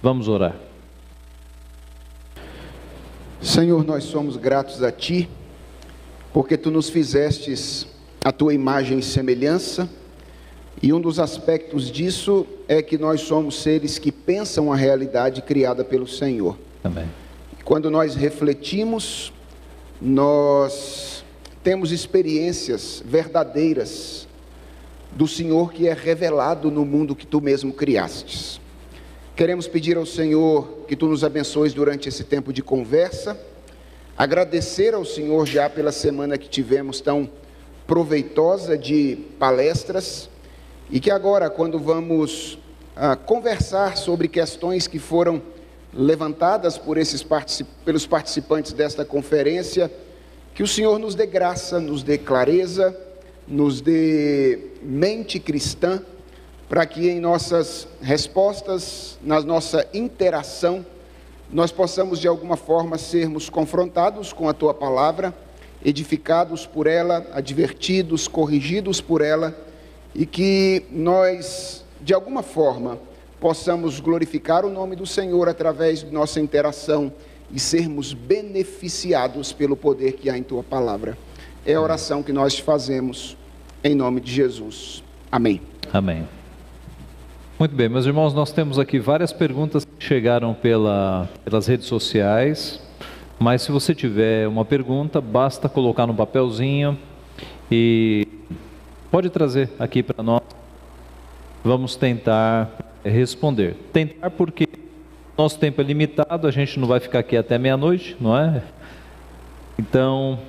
Vamos orar. Senhor, nós somos gratos a Ti, porque Tu nos fizestes a Tua imagem e semelhança, e um dos aspectos disso é que nós somos seres que pensam a realidade criada pelo Senhor. Amém. Quando nós refletimos, nós temos experiências verdadeiras do Senhor que é revelado no mundo que Tu mesmo criastes. Queremos pedir ao Senhor que Tu nos abençoes durante esse tempo de conversa, agradecer ao Senhor já pela semana que tivemos tão proveitosa de palestras, e que agora, quando vamos conversar sobre questões que foram levantadas pelos participantes desta conferência, que o Senhor nos dê graça, nos dê clareza, nos dê mente cristã, para que em nossas respostas, na nossa interação, nós possamos de alguma forma sermos confrontados com a Tua palavra, edificados por ela, advertidos, corrigidos por ela, e que nós, de alguma forma, possamos glorificar o nome do Senhor através de nossa interação e sermos beneficiados pelo poder que há em Tua palavra. É a oração que nós fazemos em nome de Jesus. Amém. Amém. Muito bem, meus irmãos, nós temos aqui várias perguntas que chegaram pelas redes sociais, mas se você tiver uma pergunta, basta colocar no papelzinho e pode trazer aqui para nós. Vamos tentar responder. Tentar porque nosso tempo é limitado, a gente não vai ficar aqui até meia-noite, não é? Então,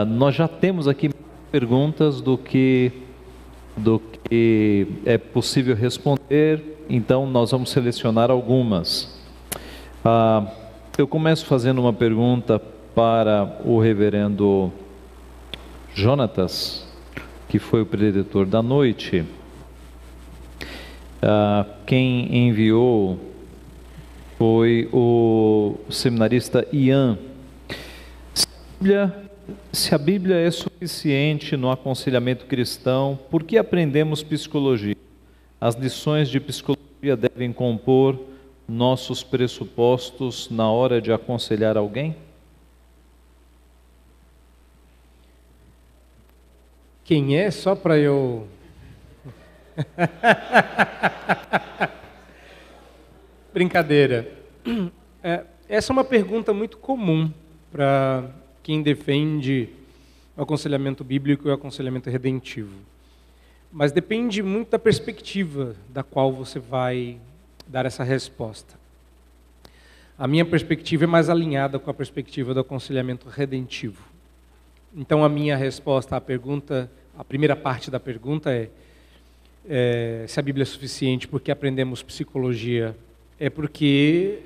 nós já temos aqui perguntas do que é possível responder, então nós vamos selecionar algumas. Eu começo fazendo uma pergunta para o reverendo Jonatas, que foi o preditor da noite. Quem enviou foi o seminarista Ian. Se a Bíblia é suficiente no aconselhamento cristão, por que aprendemos psicologia? As lições de psicologia devem compor nossos pressupostos na hora de aconselhar alguém? Quem é? Só para eu... Brincadeira. Essa é uma pergunta muito comum para quem defende o aconselhamento bíblico e o aconselhamento redentivo. Mas depende muito da perspectiva da qual você vai dar essa resposta. A minha perspectiva é mais alinhada com a perspectiva do aconselhamento redentivo. Então a minha resposta à pergunta, a primeira parte da pergunta é se a Bíblia é suficiente porque aprendemos psicologia, é porque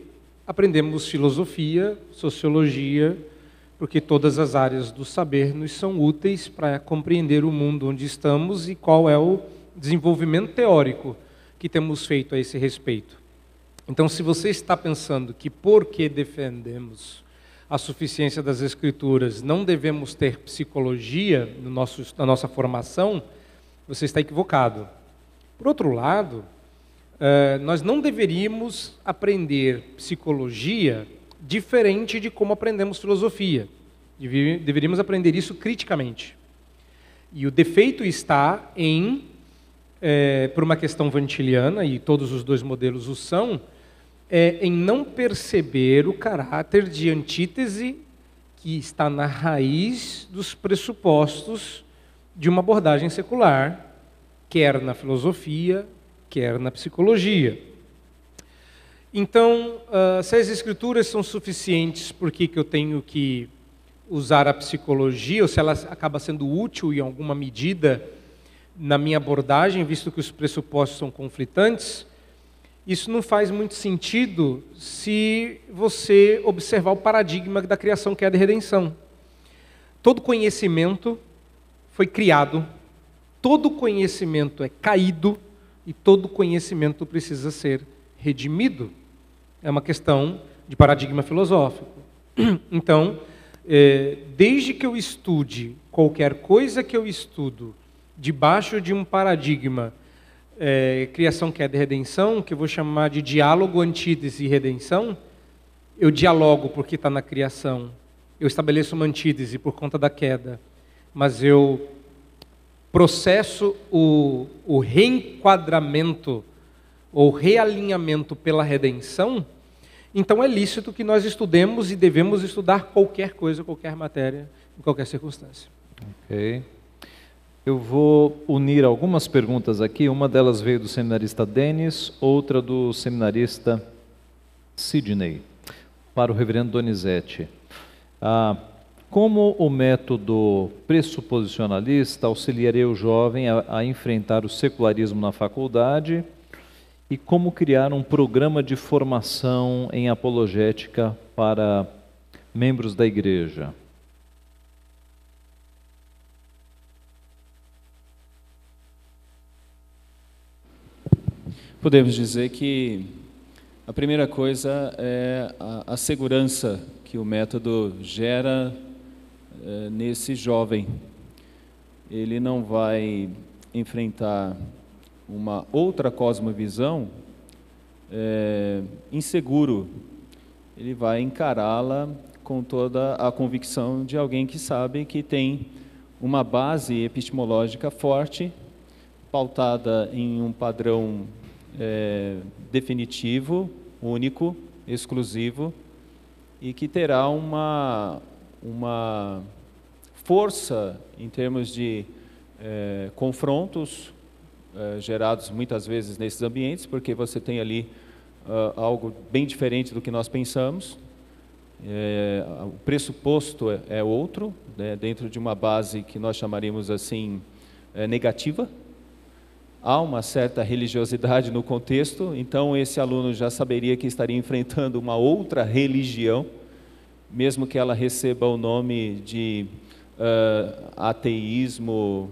aprendemos filosofia, sociologia, porque todas as áreas do saber nos são úteis para compreender o mundo onde estamos e qual é o desenvolvimento teórico que temos feito a esse respeito. Então, se você está pensando que porque defendemos a suficiência das Escrituras não devemos ter psicologia na nossa formação, você está equivocado. Por outro lado, nós não deveríamos aprender psicologia diferente de como aprendemos filosofia. Deveríamos aprender isso criticamente. E o defeito está por uma questão vantiliana, e todos os dois modelos o são, em não perceber o caráter de antítese que está na raiz dos pressupostos de uma abordagem secular, quer na filosofia, quer na psicologia. Então, se as Escrituras são suficientes, por que eu tenho que usar a psicologia, ou se ela acaba sendo útil em alguma medida na minha abordagem, visto que os pressupostos são conflitantes? Isso não faz muito sentido se você observar o paradigma da criação, que é a de redenção. Todo conhecimento foi criado, todo conhecimento é caído e todo conhecimento precisa ser redimido. É uma questão de paradigma filosófico. Então, desde que eu estude qualquer coisa que eu estudo debaixo de um paradigma criação, queda e redenção, que eu vou chamar de diálogo, antítese e redenção. Eu dialogo porque está na criação, eu estabeleço uma antítese por conta da queda, mas eu processo o reenquadramento ou realinhamento pela redenção. Então é lícito que nós estudemos e devemos estudar qualquer coisa, qualquer matéria, em qualquer circunstância. Ok. Eu vou unir algumas perguntas aqui. Uma delas veio do seminarista Denis, outra do seminarista Sidney, para o reverendo Donizete. Como o método pressuposicionalista auxiliaria o jovem a enfrentar o secularismo na faculdade e como criar um programa de formação em apologética para membros da igreja? Podemos dizer que a primeira coisa é a segurança que o método gera nesse jovem. Ele não vai enfrentar uma outra cosmovisão inseguro. Ele vai encará-la com toda a convicção de alguém que sabe que tem uma base epistemológica forte, pautada em um padrão definitivo, único, exclusivo, e que terá uma força em termos de confrontos gerados muitas vezes nesses ambientes, porque você tem ali algo bem diferente do que nós pensamos. O pressuposto é outro, né, dentro de uma base que nós chamaríamos assim negativa. Há uma certa religiosidade no contexto, então esse aluno já saberia que estaria enfrentando uma outra religião, mesmo que ela receba o nome de ateísmo,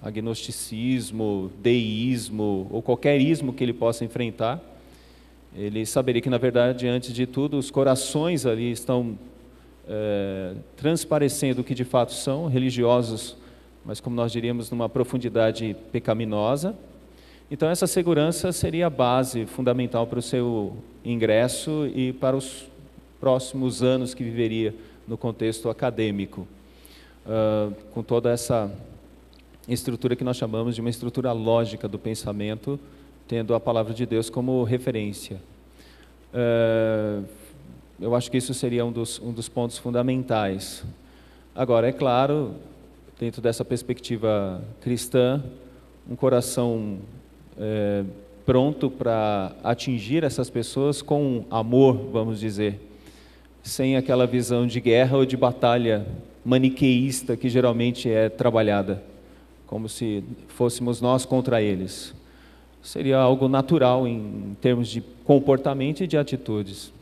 agnosticismo, deísmo, ou qualquer ismo que ele possa enfrentar. Ele saberia que, na verdade, antes de tudo, os corações ali estão transparecendo o que de fato são, religiosos, mas como nós diríamos, numa profundidade pecaminosa. Então essa segurança seria a base fundamental para o seu ingresso e para os próximos anos que viveria no contexto acadêmico, com toda essa estrutura que nós chamamos de uma estrutura lógica do pensamento, tendo a palavra de Deus como referência. Eu acho que isso seria um dos pontos fundamentais. Agora, é claro, dentro dessa perspectiva cristã, um coração pronto para atingir essas pessoas com amor, vamos dizer, sem aquela visão de guerra ou de batalha maniqueísta que geralmente é trabalhada, como se fôssemos nós contra eles. Seria algo natural em termos de comportamento e de atitudes.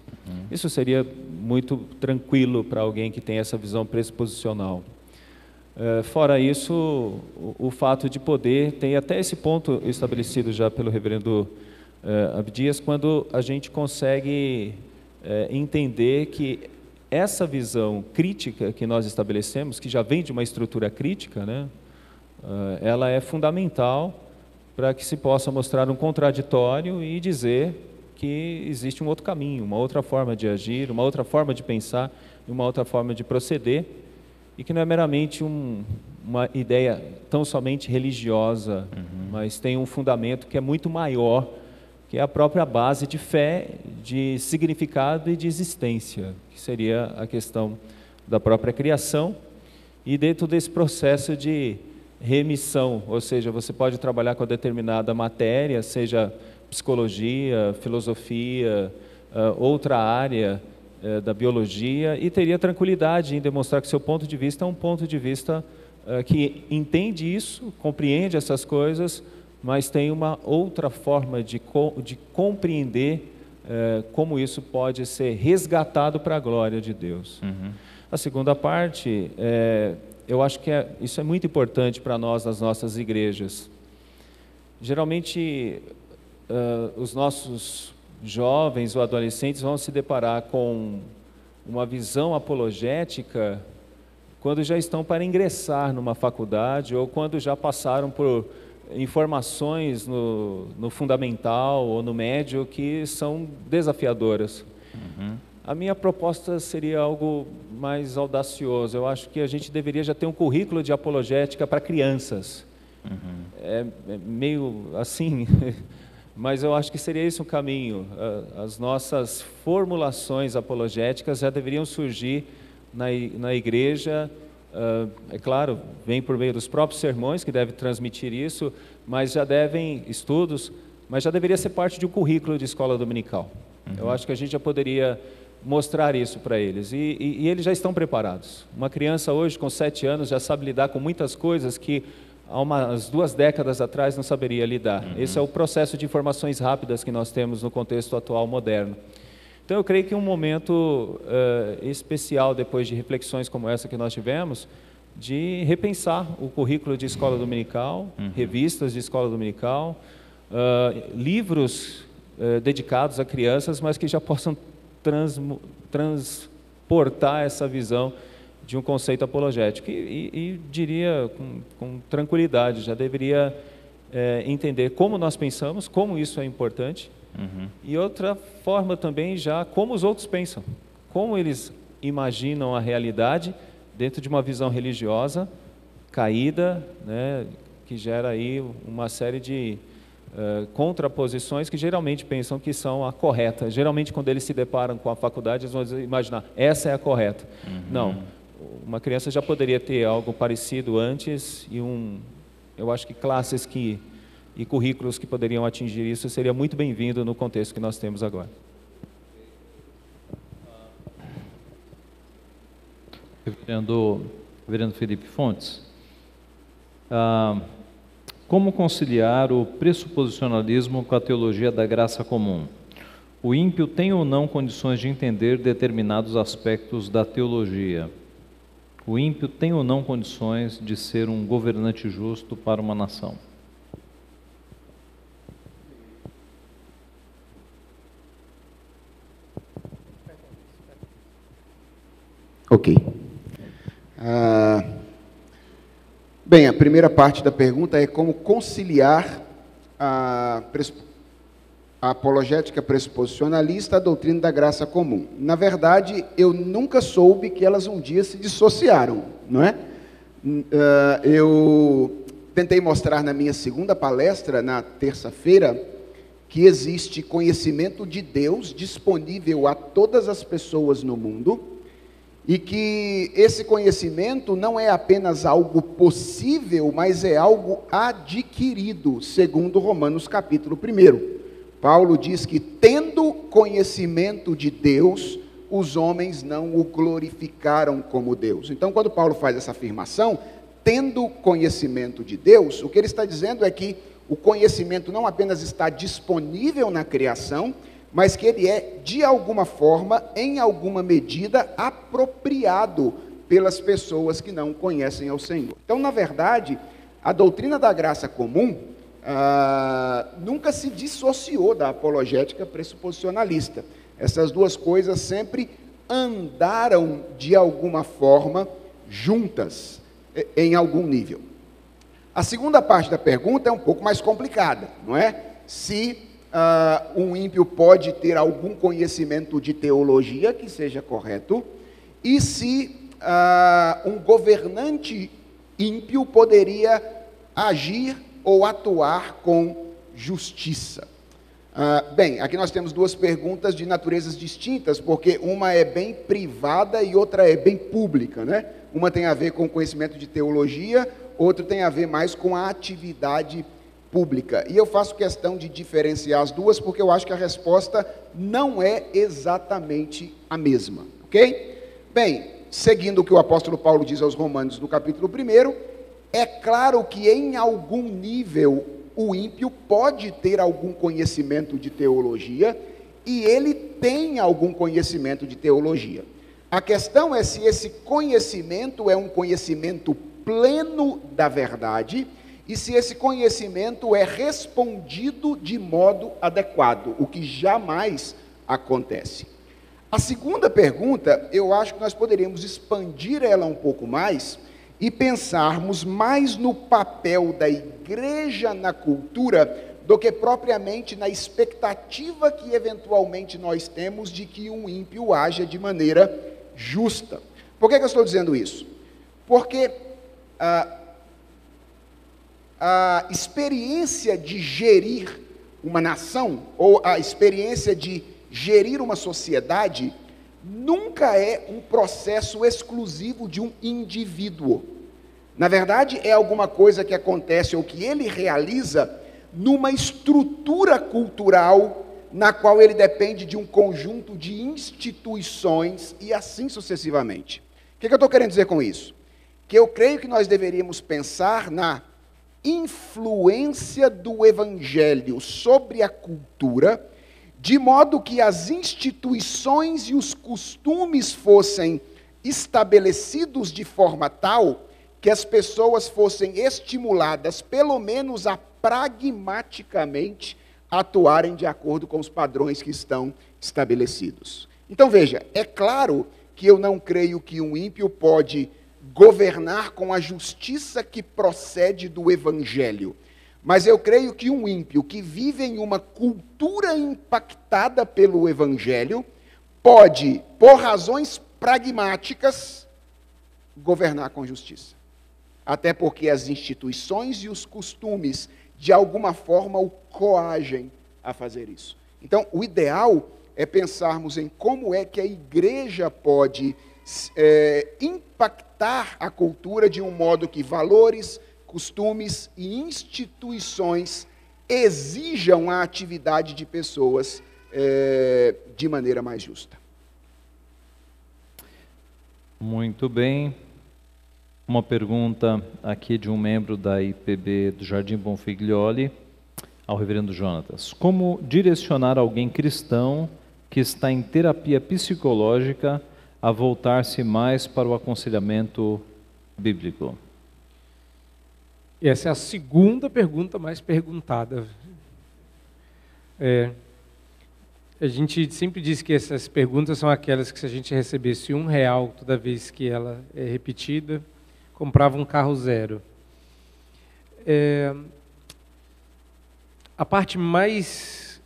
Isso seria muito tranquilo para alguém que tem essa visão pressuposicional. Fora isso, o fato de poder, tem até esse ponto estabelecido já pelo reverendo Abdias, quando a gente consegue entender que essa visão crítica que nós estabelecemos, que já vem de uma estrutura crítica, né, ela é fundamental para que se possa mostrar um contraditório e dizer que existe um outro caminho, uma outra forma de agir, uma outra forma de pensar e uma outra forma de proceder, e que não é meramente uma ideia tão somente religiosa, mas tem um fundamento que é muito maior, que é a própria base de fé, de significado e de existência, que seria a questão da própria criação, e dentro desse processo de remissão, ou seja, você pode trabalhar com determinada matéria, seja psicologia, filosofia, outra área da biologia, e teria tranquilidade em demonstrar que seu ponto de vista é um ponto de vista que entende isso, compreende essas coisas, mas tem uma outra forma de compreender como isso pode ser resgatado para a glória de Deus. A segunda parte, eu acho que isso é muito importante para nós nas nossas igrejas. Geralmente, os nossos jovens ou adolescentes vão se deparar com uma visão apologética quando já estão para ingressar numa faculdade ou quando já passaram por informações no fundamental ou no médio que são desafiadoras. A minha proposta seria algo mais audacioso. Eu acho que a gente deveria já ter um currículo de apologética para crianças. É meio assim, mas eu acho que seria esse um caminho. As nossas formulações apologéticas já deveriam surgir na igreja. É claro, vem por meio dos próprios sermões, que devem transmitir isso, mas já mas já deveria ser parte de um currículo de escola dominical. Eu acho que a gente já poderia mostrar isso para eles, e eles já estão preparados. Uma criança hoje com 7 anos já sabe lidar com muitas coisas que há umas 2 décadas atrás não saberia lidar. Esse é o processo de informações rápidas que nós temos no contexto atual moderno. Então eu creio que um momento especial, depois de reflexões como essa que nós tivemos, de repensar o currículo de escola dominical, revistas de escola dominical, livros dedicados a crianças, mas que já possam transportar essa visão de um conceito apologético. E diria com tranquilidade, já deveria entender como nós pensamos, como isso é importante, e outra forma também já como os outros pensam, como eles imaginam a realidade dentro de uma visão religiosa caída, né, que gera aí uma série de contraposições que geralmente pensam que são a correta. Geralmente, quando eles se deparam com a faculdade, eles vão imaginar, essa é a correta. Não, uma criança já poderia ter algo parecido antes, e eu acho que classes e currículos que poderiam atingir isso seria muito bem-vindo no contexto que nós temos agora. Reverendo Felipe Fontes, como conciliar o pressuposicionalismo com a teologia da graça comum? O ímpio tem ou não condições de entender determinados aspectos da teologia? O ímpio tem ou não condições de ser um governante justo para uma nação? Ok. Bem, a primeira parte da pergunta é como conciliar a apologética pressuposicionalista à doutrina da graça comum. Na verdade, eu nunca soube que elas um dia se dissociaram, não é? Eu tentei mostrar na minha segunda palestra, na terça-feira, que existe conhecimento de Deus disponível a todas as pessoas no mundo, e que esse conhecimento não é apenas algo possível, mas é algo adquirido, segundo Romanos capítulo 1. Paulo diz que, tendo conhecimento de Deus, os homens não o glorificaram como Deus. Então, quando Paulo faz essa afirmação, tendo conhecimento de Deus, o que ele está dizendo é que o conhecimento não apenas está disponível na criação, mas que ele é, de alguma forma, em alguma medida, apropriado pelas pessoas que não conhecem ao Senhor. Então, na verdade, a doutrina da graça comum nunca se dissociou da apologética pressuposicionalista. Essas duas coisas sempre andaram, de alguma forma, juntas, em algum nível. A segunda parte da pergunta é um pouco mais complicada, não é? Se um ímpio pode ter algum conhecimento de teologia que seja correto, e se um governante ímpio poderia agir ou atuar com justiça. Bem, aqui nós temos duas perguntas de naturezas distintas, porque uma é bem privada e outra é bem pública, né? Uma tem a ver com conhecimento de teologia, outra tem a ver mais com a atividade pública. E eu faço questão de diferenciar as duas, porque eu acho que a resposta não é exatamente a mesma, ok? Bem, seguindo o que o apóstolo Paulo diz aos Romanos no capítulo 1, é claro que em algum nível o ímpio pode ter algum conhecimento de teologia, e ele tem algum conhecimento de teologia. A questão é se esse conhecimento é um conhecimento pleno da verdade, e se esse conhecimento é respondido de modo adequado, o que jamais acontece. A segunda pergunta, eu acho que nós poderíamos expandir ela um pouco mais e pensarmos mais no papel da igreja na cultura do que propriamente na expectativa que eventualmente nós temos de que um ímpio haja de maneira justa. Por que eu estou dizendo isso? Porque a experiência de gerir uma nação, ou a experiência de gerir uma sociedade, nunca é um processo exclusivo de um indivíduo. Na verdade, é alguma coisa que acontece ou que ele realiza numa estrutura cultural na qual ele depende de um conjunto de instituições e assim sucessivamente. O que eu estou querendo dizer com isso? Que eu creio que nós deveríamos pensar na influência do Evangelho sobre a cultura, de modo que as instituições e os costumes fossem estabelecidos de forma tal que as pessoas fossem estimuladas, pelo menos a pragmaticamente atuarem de acordo com os padrões que estão estabelecidos. Então veja, é claro que eu não creio que um ímpio pode governar com a justiça que procede do Evangelho. Mas eu creio que um ímpio que vive em uma cultura impactada pelo Evangelho pode, por razões pragmáticas, governar com justiça. Até porque as instituições e os costumes, de alguma forma, o coagem a fazer isso. Então, o ideal é pensarmos em como é que a igreja pode impactar a cultura de um modo que valores, costumes e instituições exijam a atividade de pessoas de maneira mais justa. Muito bem. Uma pergunta aqui de um membro da IPB do Jardim Bonfiglioli ao reverendo Jonatas. Como direcionar alguém cristão que está em terapia psicológica a voltar-se mais para o aconselhamento bíblico? Essa é a segunda pergunta mais perguntada. A gente sempre diz que essas perguntas são aquelas que, se a gente recebesse R$1 toda vez que ela é repetida, comprava um carro zero. A parte mais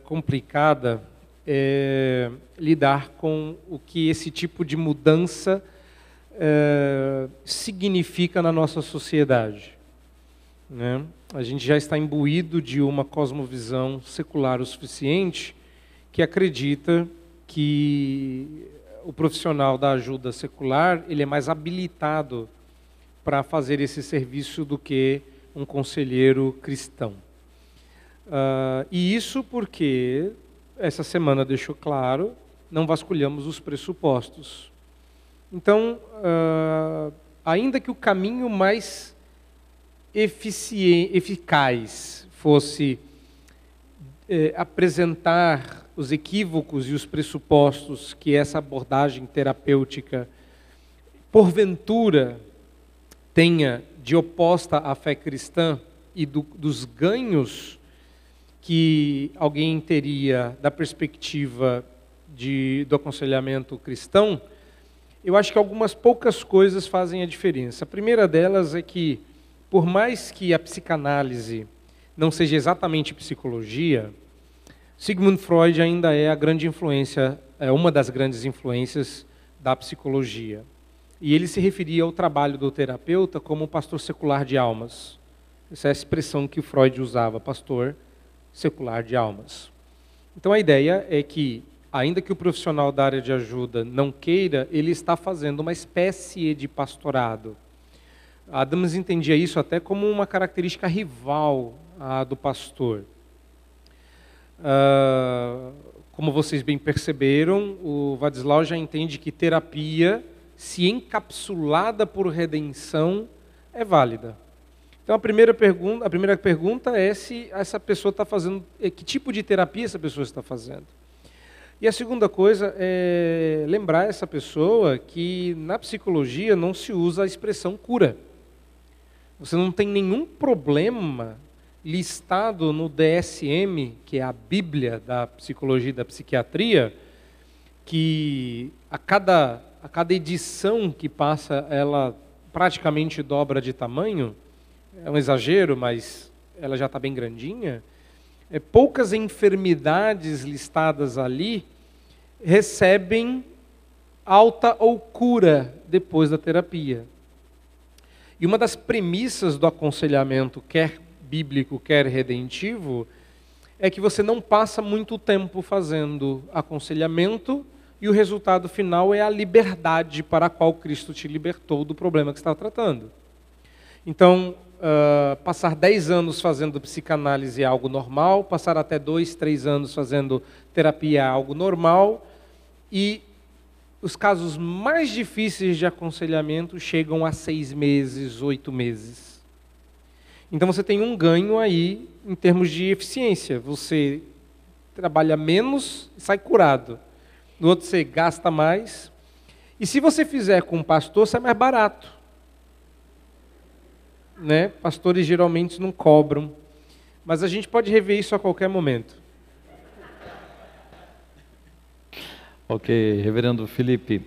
complicada é lidar com o que esse tipo de mudança significa na nossa sociedade. Né? A gente já está imbuído de uma cosmovisão secular o suficiente que acredita que o profissional da ajuda secular ele é mais habilitado para fazer esse serviço do que um conselheiro cristão. E isso porque, essa semana deixou claro, não vasculhamos os pressupostos. Então, ainda que o caminho mais eficaz fosse apresentar os equívocos e os pressupostos que essa abordagem terapêutica, porventura, tenha de oposta à fé cristã e dos ganhos que alguém teria da perspectiva do aconselhamento cristão, eu acho que algumas poucas coisas fazem a diferença. A primeira delas é que, por mais que a psicanálise não seja exatamente psicologia, Sigmund Freud ainda é a grande influência, é uma das grandes influências da psicologia. E ele se referia ao trabalho do terapeuta como pastor secular de almas. Essa é a expressão que Freud usava, pastor secular de almas. Então a ideia é que, ainda que o profissional da área de ajuda não queira, ele está fazendo uma espécie de pastorado. Adams entendia isso até como uma característica rival à do pastor. Como vocês bem perceberam, o Václav já entende que terapia, se encapsulada por redenção, é válida. Então a primeira pergunta é se essa pessoa está fazendo, que tipo de terapia essa pessoa está fazendo. E a segunda coisa é lembrar essa pessoa que na psicologia não se usa a expressão cura. Você não tem nenhum problema listado no DSM, que é a Bíblia da psicologia e da psiquiatria, que a cada edição que passa praticamente dobra de tamanho, é um exagero, mas ela já está bem grandinha, poucas enfermidades listadas ali recebem alta ou cura depois da terapia. E uma das premissas do aconselhamento, quer bíblico, quer redentivo, é que você não passa muito tempo fazendo aconselhamento e o resultado final é a liberdade para a qual Cristo te libertou do problema que você está tratando. Então, passar 10 anos fazendo psicanálise é algo normal, passar até 2, 3 anos fazendo terapia é algo normal, e os casos mais difíceis de aconselhamento chegam a 6 meses, 8 meses. Então você tem um ganho aí em termos de eficiência. Você trabalha menos e sai curado. No outro você gasta mais. E se você fizer com um pastor, sai mais barato. Né? Pastores geralmente não cobram. Mas a gente pode rever isso a qualquer momento. Ok, reverendo Felipe,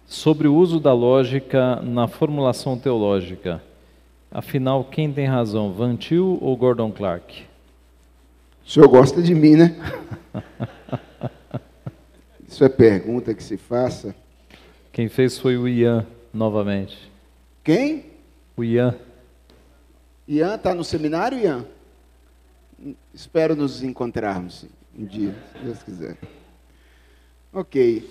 sobre o uso da lógica na formulação teológica, afinal, quem tem razão, Van Til ou Gordon Clark? O senhor gosta de mim, né? Isso é pergunta que se faça. Quem fez foi o Ian, novamente. Quem? O Ian. Ian está no seminário, Ian? Espero nos encontrarmos um dia, se Deus quiser. Ok.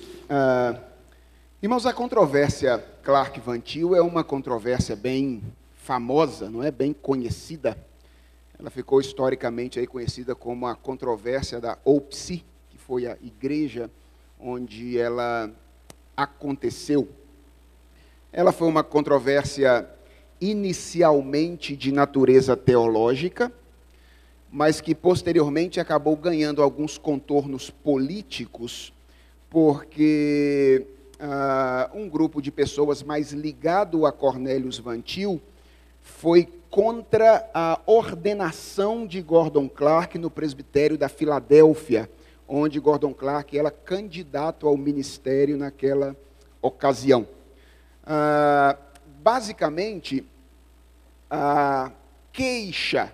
Irmãos, a controvérsia Clark-Van Til é uma controvérsia bem famosa, não é? Bem conhecida. Ela ficou historicamente aí conhecida como a controvérsia da OPSI, que foi a igreja onde ela aconteceu. Ela foi uma controvérsia inicialmente de natureza teológica, mas que posteriormente acabou ganhando alguns contornos políticos, porque um grupo de pessoas mais ligado a Cornelius Van Til foi contra a ordenação de Gordon Clark no presbitério da Filadélfia, onde Gordon Clark era candidato ao ministério naquela ocasião. Basicamente, a queixa,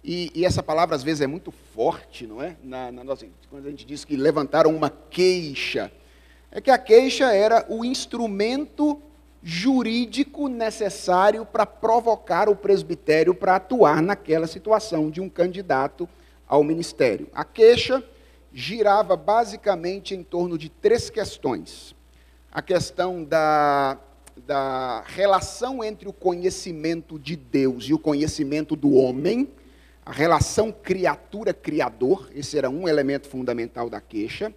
e essa palavra às vezes é muito forte, não é? Quando a gente diz que levantaram uma queixa, é que a queixa era o instrumento jurídico necessário para provocar o presbitério para atuar naquela situação de um candidato ao ministério. A queixa girava basicamente em torno de 3 questões. A questão da relação entre o conhecimento de Deus e o conhecimento do homem, a relação criatura-criador, esse era um elemento fundamental da queixa.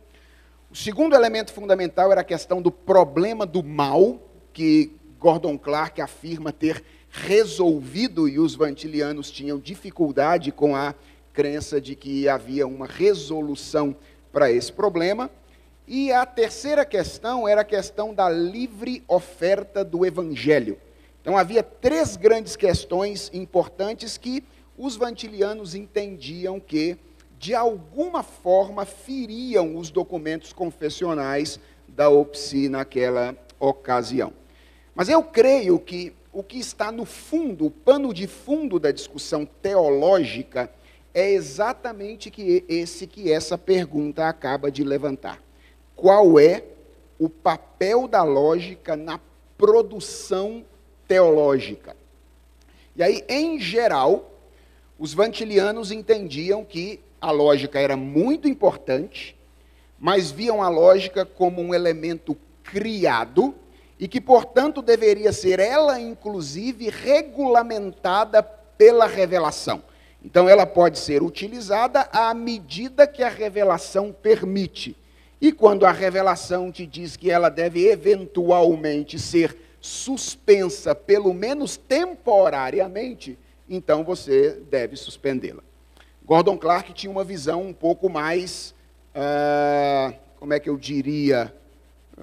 O segundo elemento fundamental era a questão do problema do mal, que Gordon Clark afirma ter resolvido, e os vantilianos tinham dificuldade com a crença de que havia uma resolução para esse problema. E a terceira questão era a questão da livre oferta do Evangelho. Então havia 3 grandes questões importantes que os vantilianos entendiam que, de alguma forma, feriam os documentos confessionais da OPSI naquela ocasião. Mas eu creio que o que está no fundo, o pano de fundo da discussão teológica, é exatamente que essa pergunta acaba de levantar. Qual é o papel da lógica na produção teológica? E aí, em geral, os vantilianos entendiam que a lógica era muito importante, mas viam a lógica como um elemento criado e que, portanto, deveria ser ela, inclusive, regulamentada pela revelação. Então, ela pode ser utilizada à medida que a revelação permite. E quando a revelação te diz que ela deve eventualmente ser suspensa, pelo menos temporariamente, então você deve suspendê-la. Gordon Clark tinha uma visão um pouco mais, como é que eu diria,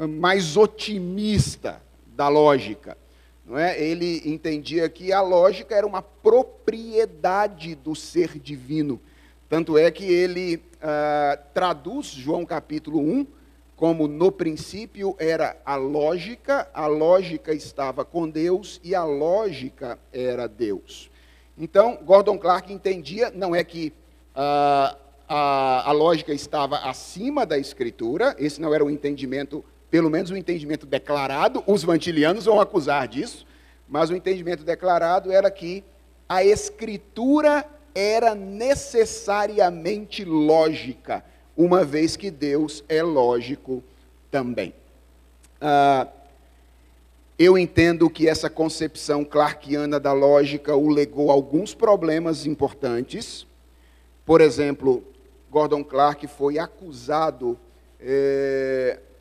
mais otimista da lógica. Não é? Ele entendia que a lógica era uma propriedade do ser divino. Tanto é que ele traduz João capítulo 1 como no princípio era a lógica estava com Deus e a lógica era Deus. Então, Gordon Clark entendia, não é que a lógica estava acima da Escritura, esse não era o entendimento, pelo menos o entendimento declarado, os vantilianos vão acusar disso, mas o entendimento declarado era que a Escritura era necessariamente lógica, uma vez que Deus é lógico também. Eu entendo que essa concepção clarkiana da lógica o legou alguns problemas importantes. Por exemplo, Gordon Clark foi acusado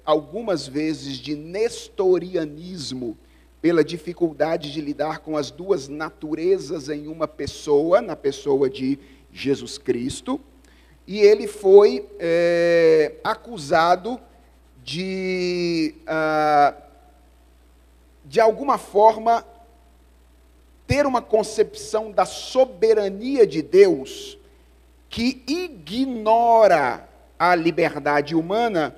algumas vezes de nestorianismo, pela dificuldade de lidar com as duas naturezas em uma pessoa, na pessoa de Jesus Cristo. E ele foi acusado de alguma forma, ter uma concepção da soberania de Deus que ignora a liberdade humana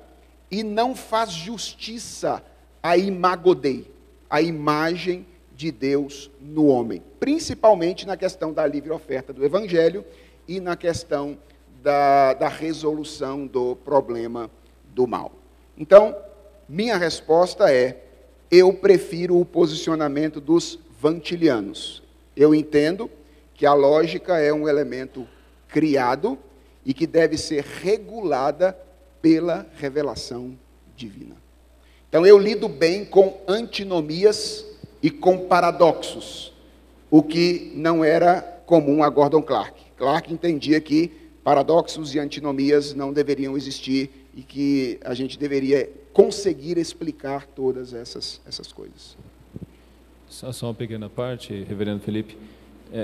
e não faz justiça à imago Dei, a imagem de Deus no homem, principalmente na questão da livre oferta do Evangelho e na questão da resolução do problema do mal. Então, minha resposta é: eu prefiro o posicionamento dos vantilianos. Eu entendo que a lógica é um elemento criado e que deve ser regulada pela revelação divina. Então, eu lido bem com antinomias e com paradoxos, o que não era comum a Gordon Clark. Clark entendia que paradoxos e antinomias não deveriam existir e que a gente deveria conseguir explicar todas essas coisas. Só uma pequena parte, reverendo Felipe,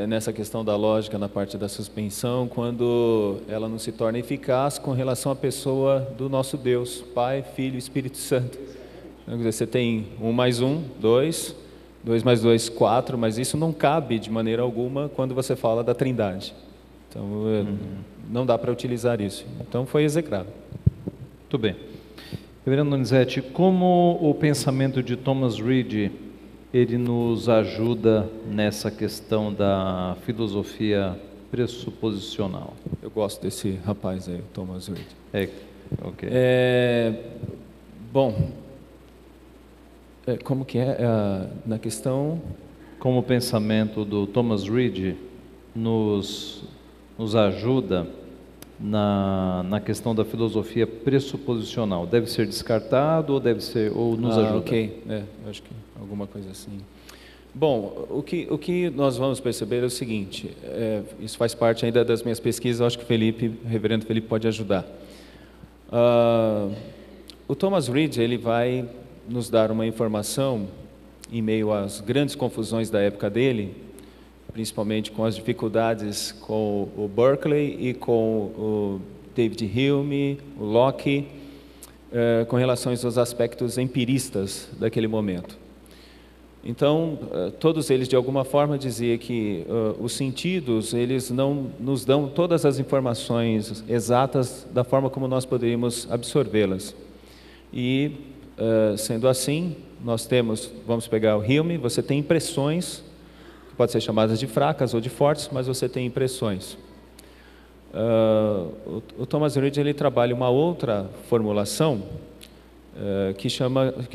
nessa questão da lógica, na parte da suspensão, quando ela não se torna eficaz com relação à pessoa do nosso Deus, Pai, Filho e Espírito Santo. Então, quer dizer, você tem 1 mais 1, 2, 2 mais 2, 4, mas isso não cabe de maneira alguma quando você fala da Trindade. Então, não dá para utilizar isso. Então, foi execrado. Muito bem. Reverendo Donizete, como o pensamento de Thomas Reid, ele nos ajuda nessa questão da filosofia pressuposicional? Eu gosto desse rapaz aí, Thomas Reid. Ok. Bom, como que é na questão? Como o pensamento do Thomas Reid nos ajuda na questão da filosofia pressuposicional? Deve ser descartado ou nos ajuda? Ok, eu acho que alguma coisa assim. Bom, o que nós vamos perceber é o seguinte, isso faz parte ainda das minhas pesquisas, eu acho que o reverendo Felipe pode ajudar. O Thomas Reid, ele vai nos dar uma informação em meio às grandes confusões da época dele, principalmente com as dificuldades com o Berkeley e com o David Hume, o Locke, com relação aos aspectos empiristas daquele momento. Então, todos eles, de alguma forma, diziam que os sentidos, eles não nos dão todas as informações exatas da forma como nós poderíamos absorvê-las. E, sendo assim, vamos pegar o Hume, você tem impressões, pode ser chamadas de fracas ou de fortes, mas você tem impressões. O Thomas Reid, ele trabalha uma outra formulação que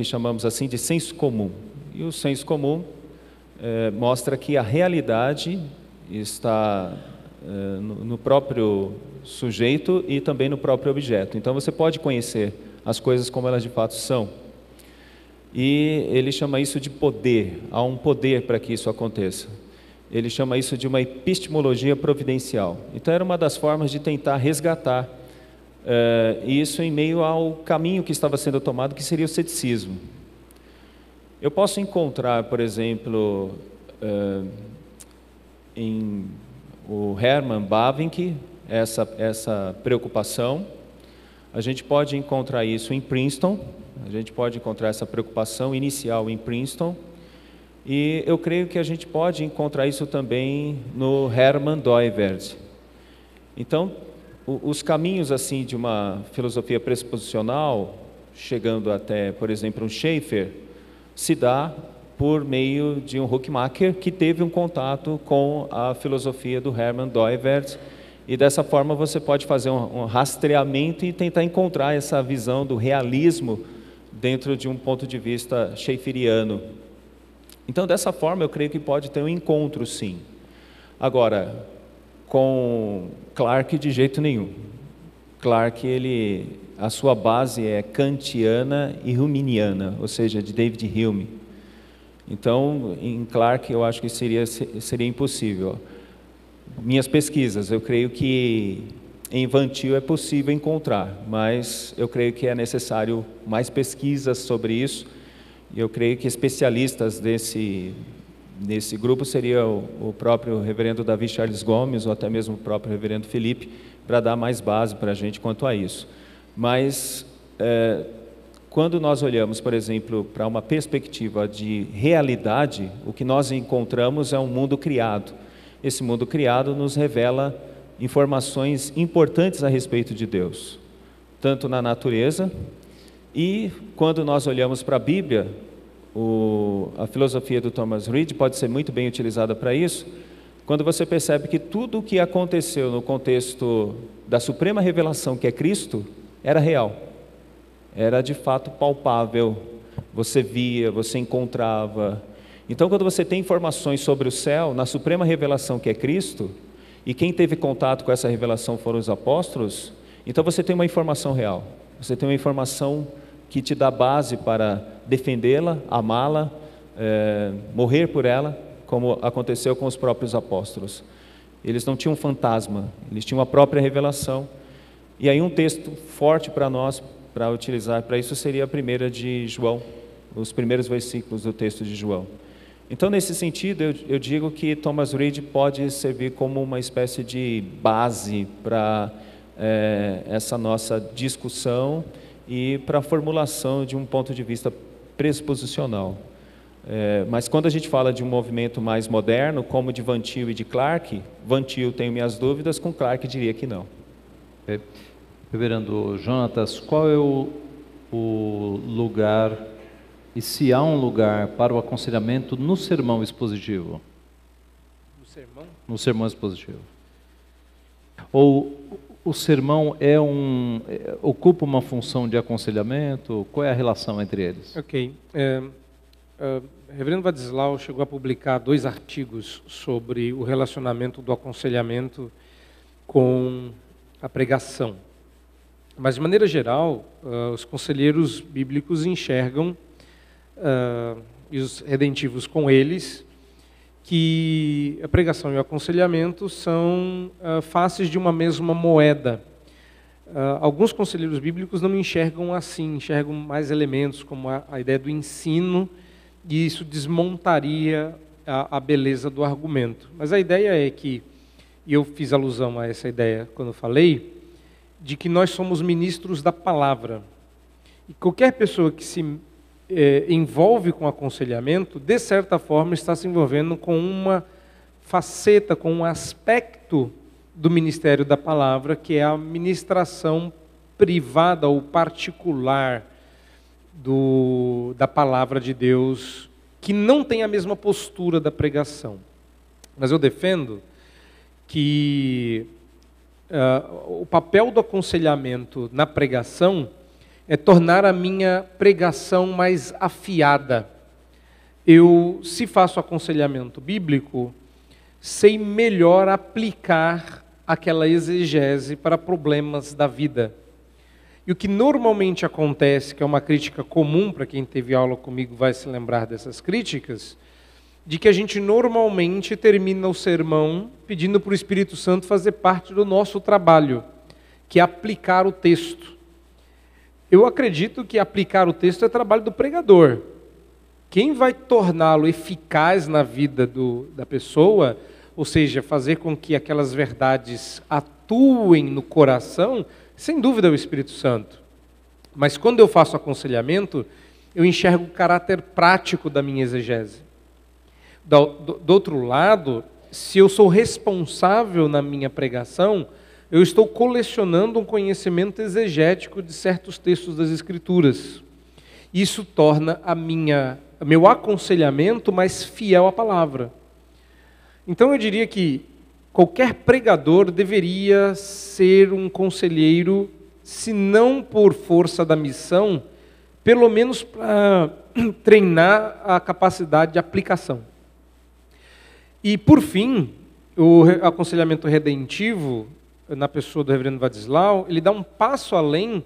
chamamos assim de senso comum. E o senso comum mostra que a realidade está no próprio sujeito e também no próprio objeto. Então você pode conhecer as coisas como elas de fato são. E ele chama isso de poder, há um poder para que isso aconteça. Ele chama isso de uma epistemologia providencial. Então era uma das formas de tentar resgatar isso em meio ao caminho que estava sendo tomado, que seria o ceticismo. Eu posso encontrar, por exemplo, em o Herman Bavinck, essa preocupação. A gente pode encontrar isso em Princeton, a gente pode encontrar essa preocupação inicial em Princeton, e eu creio que a gente pode encontrar isso também no Hermann Doivert. Então, os caminhos assim de uma filosofia pressuposicional, chegando até, por exemplo, um Schaeffer, se dá por meio de um Huckmacher que teve um contato com a filosofia do Hermann Doivert, e dessa forma você pode fazer um rastreamento e tentar encontrar essa visão do realismo dentro de um ponto de vista schaefferiano. Então, dessa forma, eu creio que pode ter um encontro, sim. Agora, com Clarke, de jeito nenhum. Clarke, a sua base é kantiana e huminiana, ou seja, de David Hume. Então, em Clarke, eu acho que seria impossível. Minhas pesquisas, eu creio que em Van Til é possível encontrar, mas eu creio que é necessário mais pesquisas sobre isso, e eu creio que especialistas nesse grupo seria o próprio reverendo Davi Charles Gomes, ou até mesmo o próprio reverendo Felipe, para dar mais base para a gente quanto a isso. Mas, quando nós olhamos, por exemplo, para uma perspectiva de realidade, o que nós encontramos é um mundo criado. Esse mundo criado nos revela informações importantes a respeito de Deus, tanto na natureza, e quando nós olhamos para a Bíblia, a filosofia do Thomas Reid pode ser muito bem utilizada para isso, quando você percebe que tudo o que aconteceu no contexto da suprema revelação, que é Cristo, era real, era de fato palpável, você via, você encontrava. Então, quando você tem informações sobre o céu, na suprema revelação que é Cristo, e quem teve contato com essa revelação foram os apóstolos, então você tem uma informação real, você tem uma informação que te dá base para defendê-la, amá-la, morrer por ela, como aconteceu com os próprios apóstolos. Eles não tinham um fantasma, eles tinham a própria revelação. E aí um texto forte para nós, para utilizar para isso, seria a primeira de João, os primeiros versículos do texto de João. Então, nesse sentido, eu digo que Thomas Reid pode servir como uma espécie de base para essa nossa discussão e para a formulação de um ponto de vista pressuposicional. Mas quando a gente fala de um movimento mais moderno, como de Van Til e de Clarke, Van Til tenho minhas dúvidas, com Clarke diria que não. Reverendo Jonatas, qual é o lugar, e se há um lugar para o aconselhamento no sermão expositivo? No sermão? No sermão expositivo. Ou o sermão ocupa uma função de aconselhamento? Qual é a relação entre eles? Ok. Reverendo Vadislau chegou a publicar 2 artigos sobre o relacionamento do aconselhamento com a pregação. Mas, de maneira geral, os conselheiros bíblicos enxergam, e os redentivos com eles, que a pregação e o aconselhamento são faces de uma mesma moeda. Alguns conselheiros bíblicos não enxergam assim, enxergam mais elementos, como a ideia do ensino, e isso desmontaria a beleza do argumento. Mas a ideia é que, e eu fiz alusão a essa ideia quando falei, de que nós somos ministros da palavra. E qualquer pessoa que se envolve com aconselhamento, de certa forma está se envolvendo com uma faceta, com um aspecto do ministério da palavra, que é a ministração privada ou particular da palavra de Deus, que não tem a mesma postura da pregação. Mas eu defendo que o papel do aconselhamento na pregação é tornar a minha pregação mais afiada. Eu, se faço aconselhamento bíblico, sei melhor aplicar aquela exegese para problemas da vida. E o que normalmente acontece, que é uma crítica comum, para quem teve aula comigo vai se lembrar dessas críticas, de que a gente normalmente termina o sermão pedindo para o Espírito Santo fazer parte do nosso trabalho, que é aplicar o texto. Eu acredito que aplicar o texto é trabalho do pregador. Quem vai torná-lo eficaz na vida da pessoa, ou seja, fazer com que aquelas verdades atuem no coração, sem dúvida é o Espírito Santo. Mas quando eu faço aconselhamento, eu enxergo o caráter prático da minha exegese. Do outro lado, se eu sou responsável na minha pregação, eu estou colecionando um conhecimento exegético de certos textos das Escrituras. Isso torna meu aconselhamento mais fiel à palavra. Então eu diria que qualquer pregador deveria ser um conselheiro, se não por força da missão, pelo menos para treinar a capacidade de aplicação. E por fim, o aconselhamento redentivo, na pessoa do reverendo Vadislau, ele dá um passo além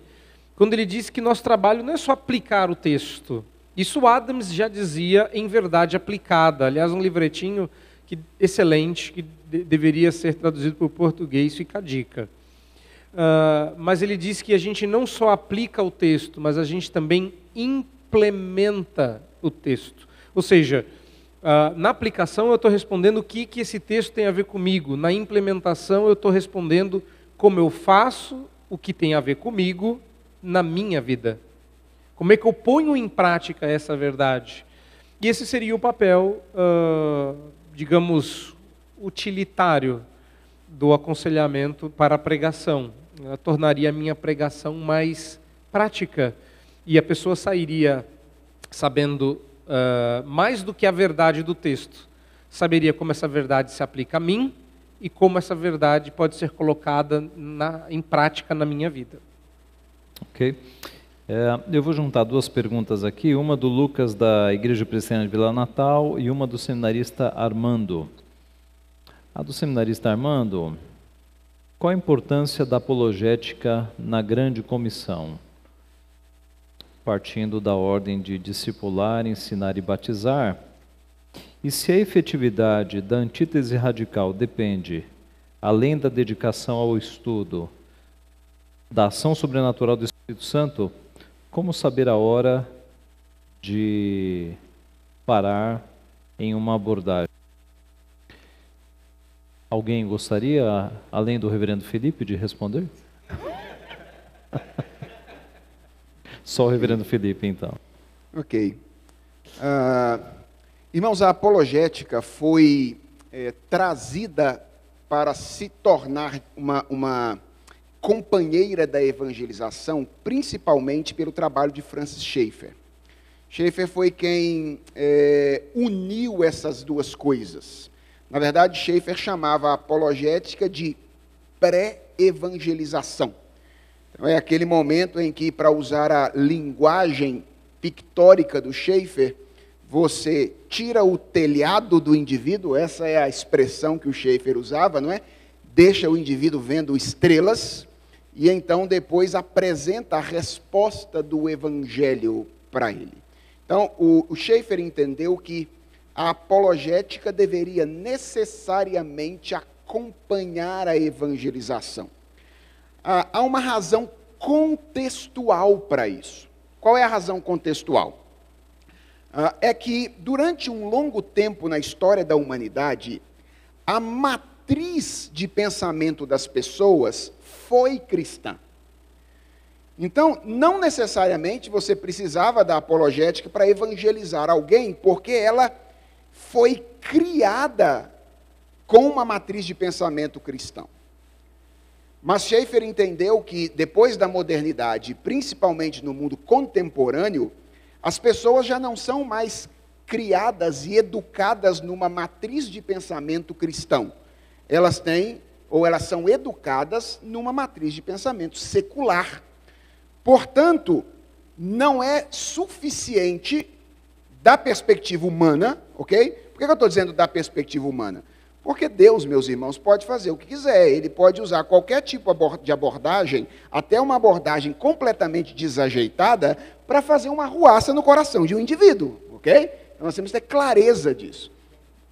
quando ele diz que nosso trabalho não é só aplicar o texto. Isso Adams já dizia em Verdade Aplicada. Aliás, um livretinho excelente, que deveria ser traduzido para o português, fica a dica. Mas ele diz que a gente não só aplica o texto, mas a gente também implementa o texto. Ou seja, na aplicação eu estou respondendo o que esse texto tem a ver comigo. Na implementação eu estou respondendo como eu faço o que tem a ver comigo na minha vida. Como é que eu ponho em prática essa verdade? E esse seria o papel, digamos, utilitário do aconselhamento para a pregação. Ela tornaria a minha pregação mais prática e a pessoa sairia sabendo mais do que a verdade do texto. Saberia como essa verdade se aplica a mim e como essa verdade pode ser colocada em prática na minha vida. Ok. Eu vou juntar duas perguntas aqui, uma do Lucas da Igreja Presbiteriana de Vila Natal e uma do seminarista Armando. A do seminarista Armando: qual a importância da apologética na grande comissão? Partindo da ordem de discipular, ensinar e batizar. E se a efetividade da antítese radical depende, além da dedicação ao estudo, da ação sobrenatural do Espírito Santo, como saber a hora de parar em uma abordagem? Alguém gostaria, além do reverendo Felipe, de responder? Só o reverendo Felipe, então. Ok. Irmãos, a apologética foi trazida para se tornar uma companheira da evangelização, principalmente pelo trabalho de Francis Schaeffer. Schaeffer foi quem uniu essas duas coisas. Na verdade, Schaeffer chamava a apologética de pré-evangelização. Então, é aquele momento em que, para usar a linguagem pictórica do Schaeffer, você tira o telhado do indivíduo, essa é a expressão que o Schaeffer usava, não é? Deixa o indivíduo vendo estrelas, e então depois apresenta a resposta do evangelho para ele. Então, o Schaeffer entendeu que a apologética deveria necessariamente acompanhar a evangelização. Há uma razão contextual para isso. Qual é a razão contextual? É que durante um longo tempo na história da humanidade, a matriz de pensamento das pessoas foi cristã. Então, não necessariamente você precisava da apologética para evangelizar alguém, porque ela foi criada com uma matriz de pensamento cristão. Mas Schaeffer entendeu que, depois da modernidade, principalmente no mundo contemporâneo, as pessoas já não são mais criadas e educadas numa matriz de pensamento cristão. Elas têm, ou elas são educadas numa matriz de pensamento secular. Portanto, não é suficiente da perspectiva humana, ok? Por que eu estou dizendo da perspectiva humana? Porque Deus, meus irmãos, pode fazer o que quiser. Ele pode usar qualquer tipo de abordagem, até uma abordagem completamente desajeitada, para fazer uma arruaça no coração de um indivíduo, ok? Então nós temos que ter clareza disso.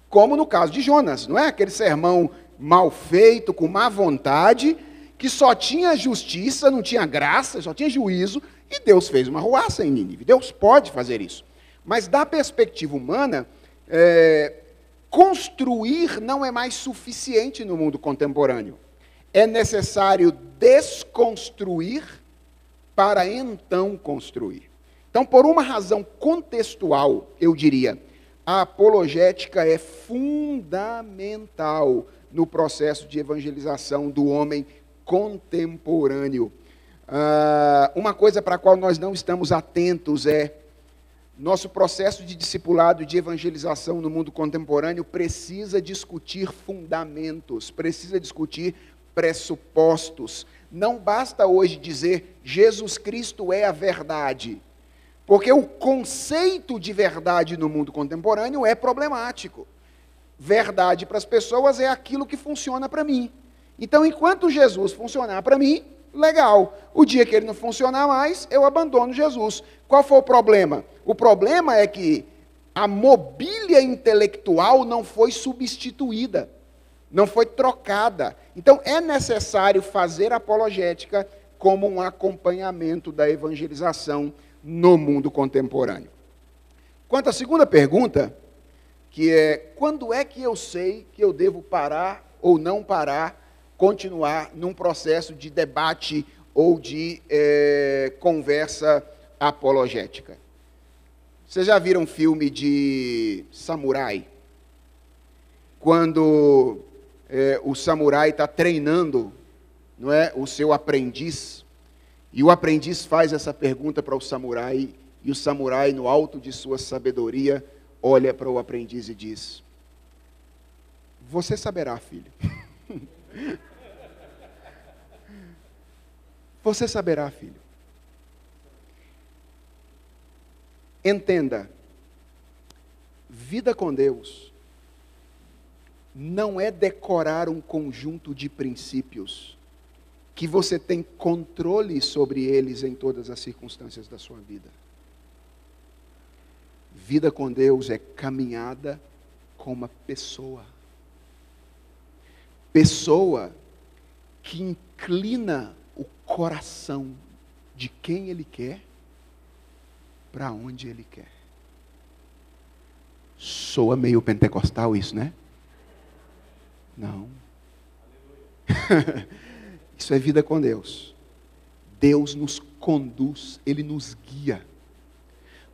Como no caso de Jonas, não é? Aquele sermão mal feito, com má vontade, que só tinha justiça, não tinha graça, só tinha juízo, e Deus fez uma arruaça em Nínive. Deus pode fazer isso. Mas da perspectiva humana, construir não é mais suficiente no mundo contemporâneo. É necessário desconstruir para então construir. Então, por uma razão contextual, eu diria, a apologética é fundamental no processo de evangelização do homem contemporâneo. Uma coisa para a qual nós não estamos atentos é nosso processo de discipulado e de evangelização no mundo contemporâneo precisa discutir fundamentos, precisa discutir pressupostos. Não basta hoje dizer Jesus Cristo é a verdade, porque o conceito de verdade no mundo contemporâneo é problemático. Verdade para as pessoas é aquilo que funciona para mim. Então, enquanto Jesus funcionar para mim, legal. O dia que ele não funcionar mais, eu abandono Jesus. Qual foi o problema? O problema é que a mobília intelectual não foi substituída, não foi trocada. Então, é necessário fazer apologética como um acompanhamento da evangelização no mundo contemporâneo. Quanto à segunda pergunta, que é, quando é que eu sei que eu devo parar ou não parar, continuar num processo de debate ou de conversa apologética? Vocês já viram um filme de samurai? Quando o samurai está treinando, não é, o seu aprendiz, e o aprendiz faz essa pergunta para o samurai, e o samurai, no alto de sua sabedoria, olha para o aprendiz e diz: você saberá, filho. Você saberá, filho. Entenda, vida com Deus não é decorar um conjunto de princípios que você tem controle sobre eles em todas as circunstâncias da sua vida. Vida com Deus é caminhada com uma pessoa. Pessoa que inclina o coração de quem Ele quer para onde Ele quer. Soa meio pentecostal isso, né? Não. Isso é vida com Deus. Deus nos conduz, Ele nos guia.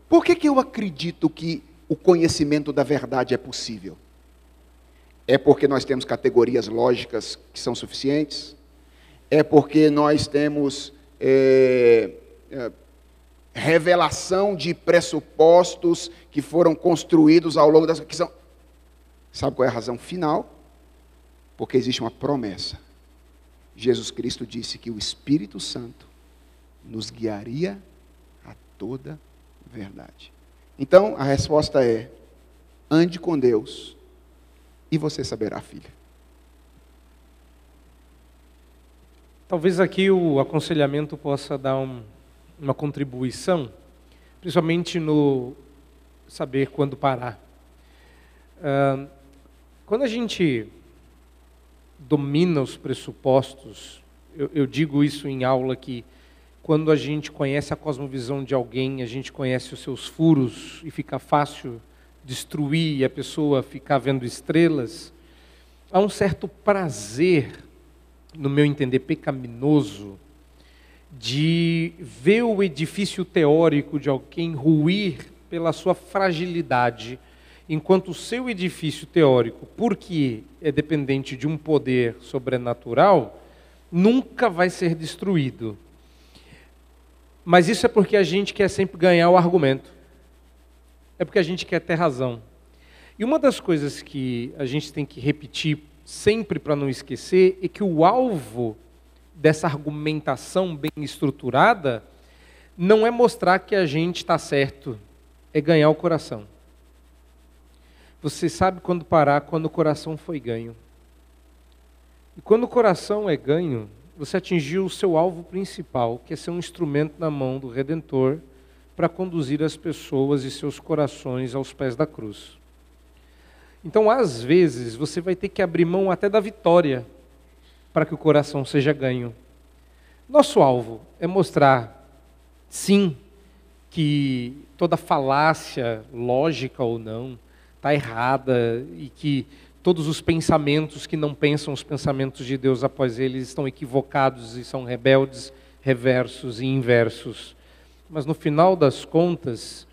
Por que eu acredito que o conhecimento da verdade é possível? É porque nós temos categorias lógicas que são suficientes? É porque nós temos revelação de pressupostos que foram construídos ao longo das... Sabe qual é a razão final? Porque existe uma promessa. Jesus Cristo disse que o Espírito Santo nos guiaria a toda verdade. Então, a resposta é: ande com Deus e você saberá, filha. Talvez aqui o aconselhamento possa dar uma contribuição, principalmente no saber quando parar. Quando a gente domina os pressupostos, eu digo isso em aula, que quando a gente conhece a cosmovisão de alguém, a gente conhece os seus furos e fica fácil destruir e a pessoa ficar vendo estrelas, há um certo prazer, no meu entender pecaminoso, de ver o edifício teórico de alguém ruir pela sua fragilidade, enquanto o seu edifício teórico, porque é dependente de um poder sobrenatural, nunca vai ser destruído. Mas isso é porque a gente quer sempre ganhar o argumento. É porque a gente quer ter razão. E uma das coisas que a gente tem que repetir sempre para não esquecer é que o alvo dessa argumentação bem estruturada não é mostrar que a gente está certo, é ganhar o coração. Você sabe quando parar, quando o coração foi ganho. E quando o coração é ganho, você atingiu o seu alvo principal, que é ser um instrumento na mão do Redentor para conduzir as pessoas e seus corações aos pés da cruz. Então, às vezes, você vai ter que abrir mão até da vitória para que o coração seja ganho. Nosso alvo é mostrar, sim, que toda falácia, lógica ou não, está errada e que todos os pensamentos que não pensam os pensamentos de Deus após eles estão equivocados e são rebeldes, reversos e inversos. Mas no final das contas,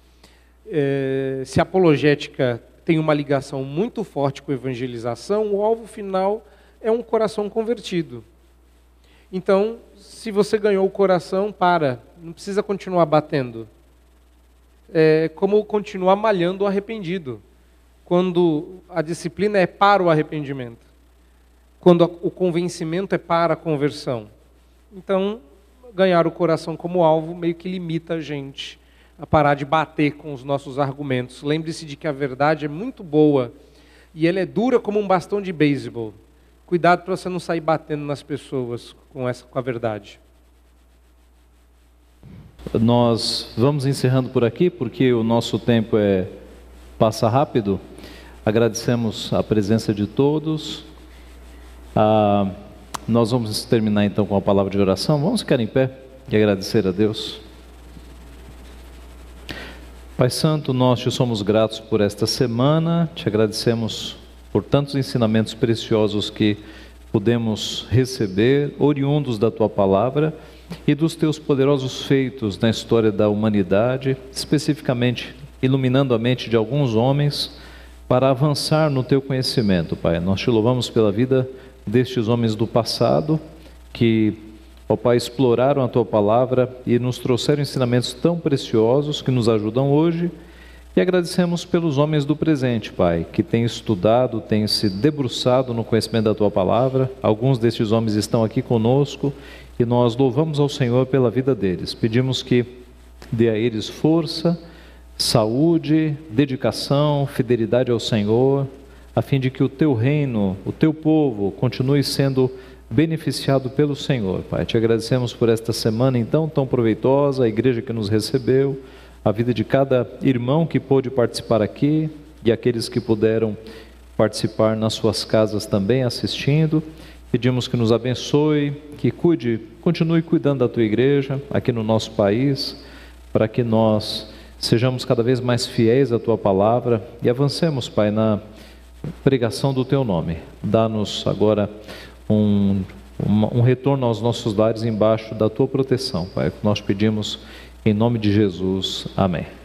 se a apologética tem uma ligação muito forte com a evangelização, o alvo final é um coração convertido. Então, se você ganhou o coração, não precisa continuar batendo. É como continuar malhando o arrependido, quando a disciplina é para o arrependimento, quando o convencimento é para a conversão. Então, ganhar o coração como alvo meio que limita a gente a parar de bater com os nossos argumentos. Lembre-se de que a verdade é muito boa e ela é dura como um bastão de beisebol. Cuidado para você não sair batendo nas pessoas com a verdade. Nós vamos encerrando por aqui, porque o nosso tempo passa rápido. Agradecemos a presença de todos. Nós vamos terminar então com a palavra de oração. Vamos ficar em pé e agradecer a Deus. Pai Santo, nós te somos gratos por esta semana, te agradecemos por tantos ensinamentos preciosos que pudemos receber, oriundos da tua palavra e dos teus poderosos feitos na história da humanidade, especificamente iluminando a mente de alguns homens para avançar no teu conhecimento, Pai. Nós te louvamos pela vida destes homens do passado que, ó Pai, exploraram a tua palavra e nos trouxeram ensinamentos tão preciosos que nos ajudam hoje, e agradecemos pelos homens do presente, Pai, que têm estudado, têm se debruçado no conhecimento da tua palavra. Alguns destes homens estão aqui conosco e nós louvamos ao Senhor pela vida deles. Pedimos que dê a eles força, saúde, dedicação, fidelidade ao Senhor, a fim de que o teu reino, o teu povo continue sendo beneficiado pelo Senhor, Pai. Te agradecemos por esta semana então tão proveitosa, a igreja que nos recebeu, a vida de cada irmão que pôde participar aqui e aqueles que puderam participar nas suas casas também assistindo. Pedimos que nos abençoe, que continue cuidando da tua igreja aqui no nosso país, para que nós sejamos cada vez mais fiéis à tua palavra e avancemos, Pai, na pregação do teu nome. Dá-nos agora um retorno aos nossos lares embaixo da tua proteção, Pai. Nós pedimos em nome de Jesus. Amém.